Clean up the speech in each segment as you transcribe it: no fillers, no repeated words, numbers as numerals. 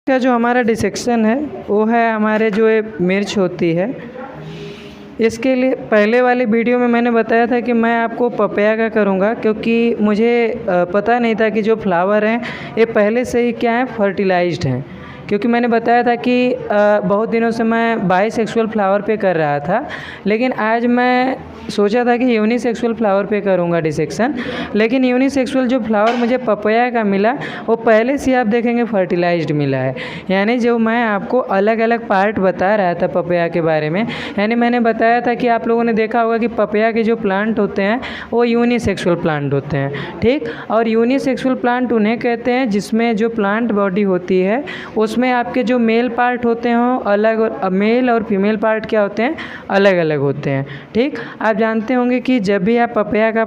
का जो हमारा डिसेक्शन है वो है हमारे जो ये मिर्च होती है। इसके लिए पहले वाले वीडियो में मैंने बताया था कि मैं आपको पपाया का करूँगा, क्योंकि मुझे पता नहीं था कि जो फ्लावर हैं ये पहले से ही क्या है फर्टिलाइज्ड हैं। क्योंकि मैंने बताया था कि बहुत दिनों से मैं बाईसेक्सुअल फ्लावर पे कर रहा था, लेकिन आज मैं सोचा था कि यूनिसेक्सुअल फ्लावर पे करूँगा डिसेक्शन। लेकिन यूनिसेक्सुअल जो फ्लावर मुझे पपाया का मिला वो पहले से आप देखेंगे फर्टिलाइज्ड मिला है। यानी जो मैं आपको अलग अलग पार्ट बता रहा था पपाया के बारे में, यानी मैंने बताया था कि आप लोगों ने देखा होगा कि पपाया के जो प्लांट होते हैं वो यूनिसेक्सुअल प्लांट होते हैं, ठीक। और यूनिसेक्सुअल प्लांट उन्हें कहते हैं जिसमें जो प्लांट बॉडी होती है उसमें आपके जो मेल पार्ट होते हैं अलग, और मेल और फीमेल पार्ट क्या होते हैं अलग अलग होते हैं, ठीक। आप जानते होंगे कि जब भी आप पपाया का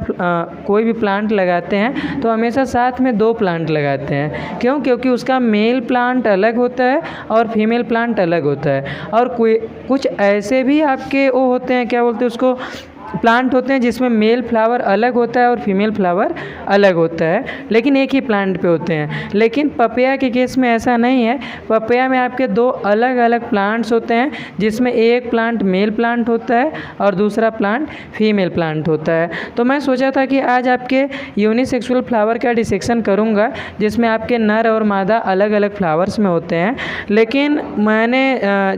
कोई भी प्लांट लगाते हैं तो हमेशा साथ में 2 प्लांट लगाते हैं। क्यों? क्योंकि उसका मेल प्लांट अलग होता है और फीमेल प्लांट अलग होता है। और कुछ ऐसे भी आपके वो होते हैं, क्या बोलते हैं उसको, प्लांट होते हैं जिसमें मेल फ्लावर अलग होता है और फीमेल फ्लावर अलग होता है, लेकिन एक ही प्लांट पे होते हैं। लेकिन पपाया के केस में ऐसा नहीं है। पपाया में आपके 2 अलग अलग प्लांट्स होते हैं, जिसमें एक प्लांट मेल प्लांट होता है और दूसरा प्लांट फीमेल प्लांट होता है। तो मैं सोचा था कि आज आपके यूनिसेक्सुअल फ्लावर का डिसेक्शन करूँगा, जिसमें आपके नर और मादा अलग अलग फ्लावर्स में होते हैं। लेकिन मैंने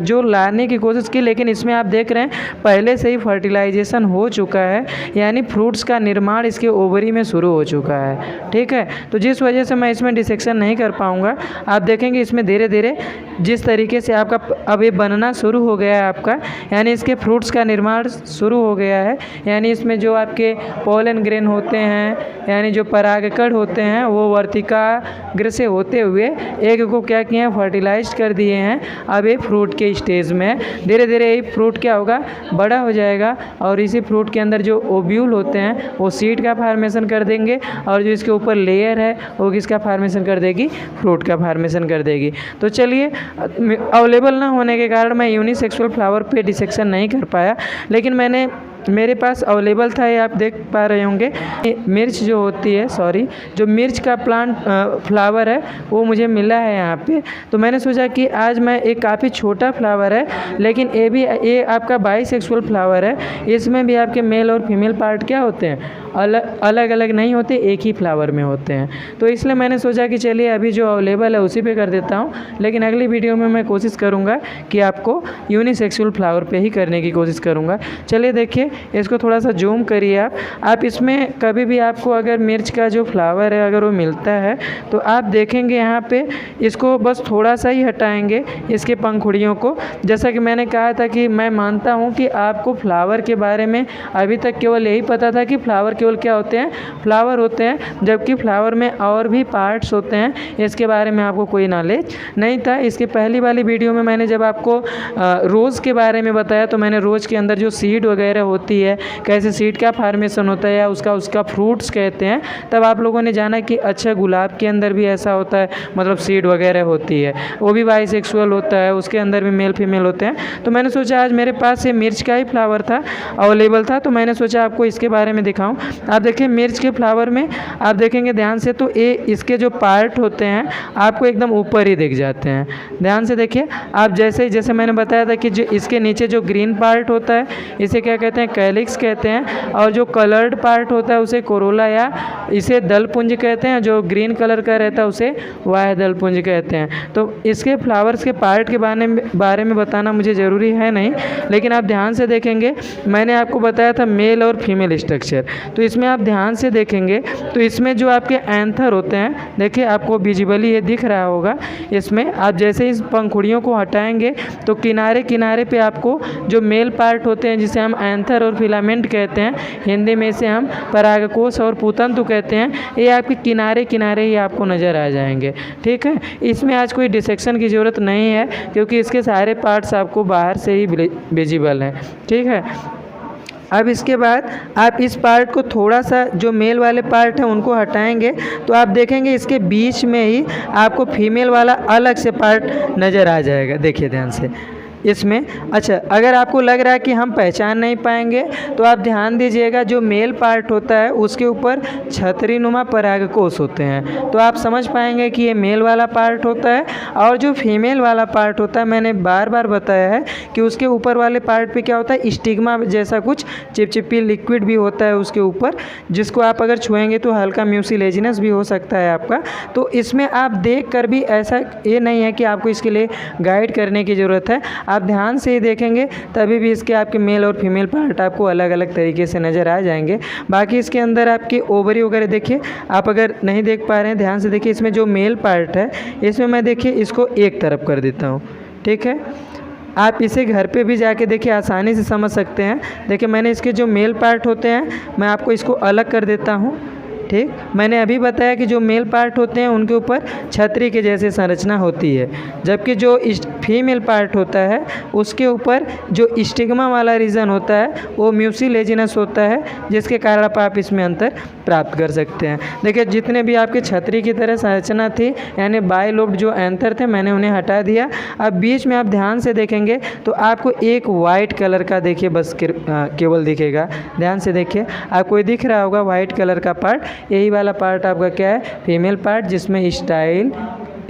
जो लाने की कोशिश की, लेकिन इसमें आप देख रहे हैं पहले से ही फर्टिलाइजेशन हो चुका है, यानी फ्रूट्स का निर्माण इसके ओवरी में शुरू हो चुका है, ठीक है। तो जिस वजह से मैं इसमें डिसेक्शन नहीं कर पाऊंगा। आप देखेंगे इसमें धीरे धीरे जिस तरीके से आपका अब ये बनना शुरू हो गया है आपका, यानी इसके फ्रूट्स का निर्माण शुरू हो गया है। यानी इसमें जो आपके पोलन ग्रेन होते हैं, यानी जो परागकण होते हैं, वो वर्तिकाग्र से होते हुए एग को क्या किए हैं फर्टिलाइज कर दिए हैं। अब ये फ्रूट के स्टेज में धीरे धीरे ये फ्रूट क्या होगा बड़ा हो जाएगा, और इसी फ्रूट के अंदर जो ओव्यूल होते हैं वो सीड का फार्मेशन कर देंगे, और जो इसके ऊपर लेयर है वो किसका फार्मेशन कर देगी, फ्रूट का फार्मेशन कर देगी। तो चलिए, अवेलेबल ना होने के कारण मैं यूनिसेक्सुअल फ्लावर पे डिसेक्शन नहीं कर पाया, लेकिन मेरे पास अवेलेबल था। ये आप देख पा रहे होंगे मिर्च जो होती है, जो मिर्च का प्लांट फ्लावर है वो मुझे मिला है यहाँ पे। तो मैंने सोचा कि आज मैं एक काफ़ी छोटा फ्लावर है, लेकिन ये आपका बाईसेक्सुअल फ्लावर है। इसमें भी आपके मेल और फीमेल पार्ट क्या होते हैं अलग अलग नहीं होते, एक ही फ्लावर में होते हैं। तो इसलिए मैंने सोचा कि चलिए अभी जो अवेलेबल है उसी पे कर देता हूँ, लेकिन अगली वीडियो में मैं कोशिश करूँगा कि आपको यूनिसेक्सुअल फ्लावर पे ही करने की कोशिश करूँगा। चलिए देखिए, इसको थोड़ा सा जूम करिए आप इसमें कभी भी आपको अगर मिर्च का जो फ्लावर है अगर वो मिलता है तो आप देखेंगे यहाँ पे इसको बस थोड़ा सा ही हटाएंगे इसके पंखुड़ियों को। जैसा कि मैंने कहा था कि मैं मानता हूँ कि आपको फ्लावर के बारे में अभी तक केवल यही पता था कि फ्लावर केवल क्या होते हैं, फ्लावर होते हैं, जबकि फ्लावर में और भी पार्ट्स होते हैं। इसके बारे में आपको कोई नॉलेज नहीं था। इसके पहली वाली वीडियो में मैंने जब आपको रोज़ के बारे में बताया तो मैंने रोज़ के अंदर जो सीड वगैरह होती है, कैसे सीड का फार्मेशन होता है या उसका फ्रूट्स कहते हैं, तब आप लोगों ने जाना कि अच्छा गुलाब के अंदर भी ऐसा होता है, मतलब सीड वगैरह होती है, वो भी बाईसेक्सुअल होता है, उसके अंदर भी मेल फीमेल होते हैं। तो मैंने सोचा आज मेरे पास ये मिर्च का ही फ्लावर था, अवेलेबल था, तो मैंने सोचा आपको इसके बारे में दिखाऊं। आप देखिए मिर्च के फ्लावर में आप देखेंगे ध्यान से तो ये इसके जो पार्ट होते हैं आपको एकदम ऊपर ही दिख जाते हैं। ध्यान से देखिए आप, जैसे मैंने बताया था कि जो इसके नीचे जो ग्रीन पार्ट होता है इसे क्या कहते हैं, कैलिक्स कहते हैं, और जो कलर्ड पार्ट होता है उसे कोरोला या इसे दलपुंज कहते हैं, जो ग्रीन कलर का रहता है उसे वाह दलपुंज कहते हैं। तो इसके फ्लावर्स के पार्ट के बारे में बताना मुझे ज़रूरी है नहीं, लेकिन आप ध्यान से देखेंगे मैंने आपको बताया था मेल और फीमेल स्ट्रक्चर। तो इसमें आप ध्यान से देखेंगे तो इसमें जो आपके एंथर होते हैं, देखिए आपको विजिबली ये दिख रहा होगा। इसमें आप जैसे इस पंखुड़ियों को हटाएंगे तो किनारे किनारे पे आपको जो मेल पार्ट होते हैं जिसे हम एंथर और फिलामेंट कहते हैं, हिंदी में इसे हम परागकोश और पुतंतु कहते हैं, ये आपके किनारे किनारे ही आपको नज़र आ जाएंगे, ठीक है। इसमें आज कोई डिसेक्शन की ज़रूरत नहीं है, क्योंकि इसके सारे पार्ट्स आपको बाहर से ही विजिबल हैं, ठीक है। अब इसके बाद आप इस पार्ट को थोड़ा सा, जो मेल वाले पार्ट हैं उनको हटाएंगे तो आप देखेंगे इसके बीच में ही आपको फीमेल वाला अलग से पार्ट नज़र आ जाएगा। देखिए ध्यान से, इसमें। अच्छा, अगर आपको लग रहा है कि हम पहचान नहीं पाएंगे तो आप ध्यान दीजिएगा, जो मेल पार्ट होता है उसके ऊपर छतरी नुमा परागकोश होते हैं, तो आप समझ पाएंगे कि ये मेल वाला पार्ट होता है। और जो फीमेल वाला पार्ट होता है, मैंने बार बार बताया है कि उसके ऊपर वाले पार्ट पे क्या होता है, स्टिग्मा जैसा कुछ चिपचिपी लिक्विड भी होता है उसके ऊपर, जिसको आप अगर छुएंगे तो हल्का म्यूसिलेजिनस भी हो सकता है आपका। तो इसमें आप देख कर भी ऐसा ये नहीं है कि आपको इसके लिए गाइड करने की ज़रूरत है, आप ध्यान से ही देखेंगे तभी भी इसके आपके मेल और फीमेल पार्ट आपको अलग अलग तरीके से नज़र आ जाएंगे। बाकी इसके अंदर आपकी ओवरी वगैरह देखिए, आप अगर नहीं देख पा रहे हैं ध्यान से देखिए, इसमें जो मेल पार्ट है इसमें मैं देखिए इसको एक तरफ कर देता हूँ, ठीक है। आप इसे घर पे भी जाके देखिए आसानी से समझ सकते हैं। देखिए मैंने इसके जो मेल पार्ट होते हैं मैं आपको इसको अलग कर देता हूँ, ठीक। मैंने अभी बताया कि जो मेल पार्ट होते हैं उनके ऊपर छतरी के जैसे संरचना होती है, जबकि जो फीमेल पार्ट होता है उसके ऊपर जो स्टिग्मा वाला रीजन होता है वो म्यूसिलेजिनस होता है, जिसके कारण आप इसमें अंतर प्राप्त कर सकते हैं। देखिए जितने भी आपके छतरी की तरह संरचना थी यानी बाइलोब्ड जो एंथर थे मैंने उन्हें हटा दिया। अब बीच में आप ध्यान से देखेंगे तो आपको एक वाइट कलर का देखिए बस केवल दिखेगा, ध्यान से देखिए आपको ये दिख रहा होगा वाइट कलर का पार्ट, यही वाला पार्ट आपका क्या है, फीमेल पार्ट, जिसमें स्टाइल,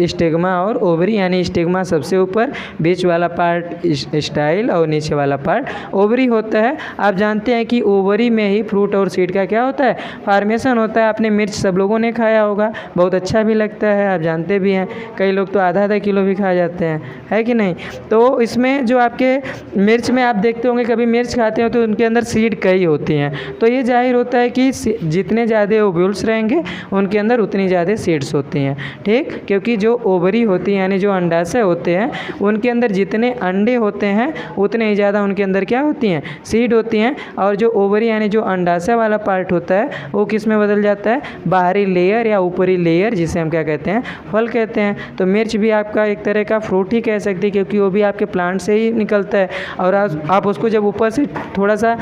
स्टिग्मा और ओवरी, यानी स्टिग्मा सबसे ऊपर, बीच वाला पार्ट स्टाइल और नीचे वाला पार्ट ओवरी होता है। आप जानते हैं कि ओवरी में ही फ्रूट और सीड का क्या होता है, फार्मेशन होता है। आपने मिर्च सब लोगों ने खाया होगा, बहुत अच्छा भी लगता है, आप जानते भी हैं, कई लोग तो आधा आधा किलो भी खा जाते हैं, है कि नहीं। तो इसमें जो आपके मिर्च में आप देखते होंगे, कभी मिर्च खाते हो तो उनके अंदर सीड कई होती हैं, तो ये जाहिर होता है कि जितने ज़्यादा ओव्यूल्स रहेंगे उनके अंदर उतनी ज़्यादा सीड्स होती हैं, ठीक। क्योंकि जो ओवरी होती है यानी जो अंडाशय होते हैं उनके अंदर जितने अंडे होते हैं उतने ही ज़्यादा उनके अंदर क्या होती हैं, सीड होती हैं। और जो ओवरी यानी जो अंडाशय वाला पार्ट होता है वो किस में बदल जाता है, बाहरी लेयर या ऊपरी लेयर, जिसे हम क्या कहते हैं, फल कहते हैं। तो मिर्च भी आपका एक तरह का फ्रूट ही कह सकते हैं, क्योंकि वो भी आपके प्लांट से ही निकलता है। और आप उसको जब ऊपर से थोड़ा सा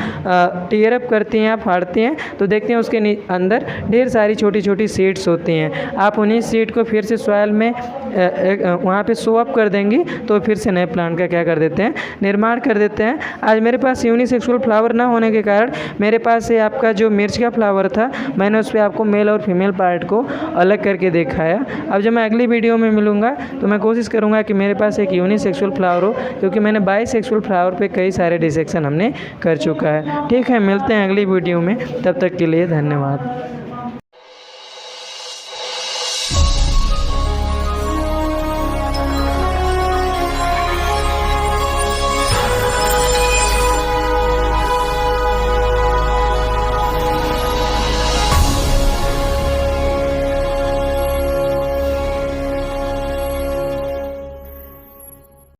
टीयर अप करती हैं, फाड़ती हैं, तो देखते हैं उसके अंदर ढेर सारी छोटी छोटी सीड्स होती हैं। आप उन्हीं सीड को फिर से सॉइल में वहाँ पे शो अप कर देंगी तो फिर से नए प्लांट का क्या कर देते हैं, निर्माण कर देते हैं। आज मेरे पास यूनिसेक्सुअल फ्लावर ना होने के कारण मेरे पास ये आपका जो मिर्च का फ्लावर था, मैंने उस पर आपको मेल और फीमेल पार्ट को अलग करके दिखाया। अब जब मैं अगली वीडियो में मिलूँगा तो मैं कोशिश करूँगा कि मेरे पास एक यूनिसेक्सुअल फ्लावर हो, क्योंकि मैंने बाइसेक्सुअल फ्लावर पे कई सारे डिसेक्शन हमने कर चुका है। ठीक है, मिलते हैं अगली वीडियो में, तब तक के लिए धन्यवाद।